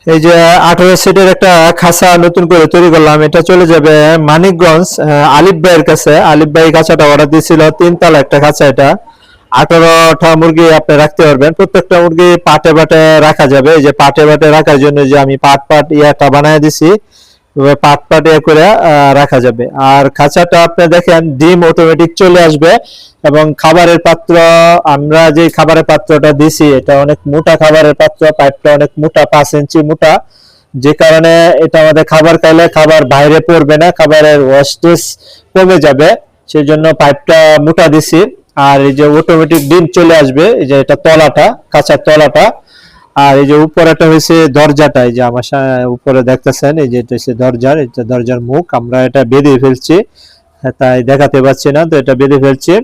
এই যে 18 সিটের একটা খাঁচা নতুন করে তৈরি করলাম, এটা চলে যাবে মানিকগঞ্জ আলিফ ভাইয়ের কাছে। আলিফ ভাই খাঁচাটা অর্ডার দিয়েছিল, 3 তলা একটা খাঁচা। এটা 18টা মুরগি আপনি রাখতে পারবেন। প্রত্যেকটা মুরগি পাটে পাটে রাখা যাবে। এই যে পাটে পাটে রাখার জন্য যে আমি পাট পাট ইয়াটা বানায় দিছি, পাট পাট ইয়ে করে রাখা যাবে। আর খাঁচাটা আপনি দেখেন ডিম অটোমেটিক চলে আসবে। এবং খাবারের পাত্র, আমরা যে খাবারের পাত্রটা দিছি এটা অনেক মোটা খাবারের পাত্র, পাইপটা অনেক মোটা, 5 ইঞ্চি মোটা, যে কারণে এটা আমাদের খাবার খাইলে খাবার বাইরে পড়বে না, খাবারের ওয়েস্টেজ কমে যাবে, সেই জন্য পাইপটা মোটা দিছি। আর এই যে অটোমেটিক ডিম চলে আসবে, এই যে এটা তলাটা, কাঁচার তলাটা। আর এই যে উপরেটা হয়েছে দরজাটা, এই যে আমার উপরে দেখতেছেন, এই যে এটা হচ্ছে দরজার, এটা দরজার মুখ। আমরা এটা বেঁধে ফেলছি, তাই দেখাতে পাচ্ছি না, তো এটা বেঁধে ফেলছি।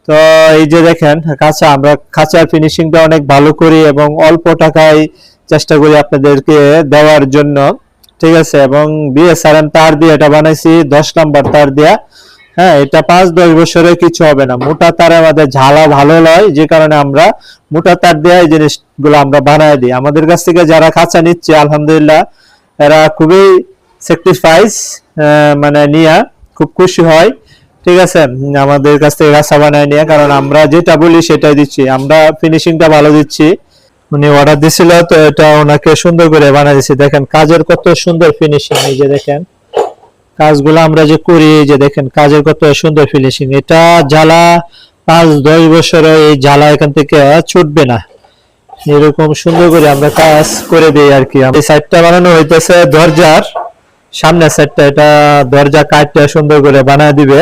তো এই যে দেখেন কাঁচা, আমরা খাঁচার ফিনিশিংটা অনেক ভালো করি এবং অল্প টাকায় চেষ্টা করি আপনাদেরকে দেওয়ার জন্য, ঠিক আছে। এবং বিএসআরএম তার দিয়ে এটা বানাইছি, 10 নাম্বার তার দিয়া। হ্যাঁ, এটা 5-10 বছরে কিছু হবে না। মোটা তারে আমাদের ঝালা ভালো লয়, যে কারণে আমরা মোটা তার দিয়ে এই জিনিসগুলো আমরা বানায় দিই। আমাদের কাছ থেকে যারা খাঁচা নিচ্ছে আলহামদুলিল্লাহ এরা খুবই স্যাক্রিফাইস, মানে নিয়া খুব খুশি হয়, ঠিক আছে, আমাদের কাছ থেকে খাঁচা বানায় নিয়ে। কারণ আমরা যেটা বলি সেটাই দিচ্ছি, আমরা ফিনিশিংটা ভালো দিচ্ছি। উনি অর্ডার দিছিল, তো এটা ওনাকে সুন্দর করে বানাই দিচ্ছি। দেখেন কাজের কত সুন্দর ফিনিশিং, এই যে দেখেন কাজগুলো আমরা যে করি, এই যে দেখেন কাজের কত সুন্দর ফিনিশিং। এটা জ্বালা 5-10 বছরে এই জ্বালা এখান থেকে ছুটবে না, এরকম সুন্দর করে আমরা কাজ করে দিই আর কি। এই সাইডটা বানানো হইতেছে দরজার সামনের সাইডটা, এটা দরজা কাটতে সুন্দর করে বানায় দিবে।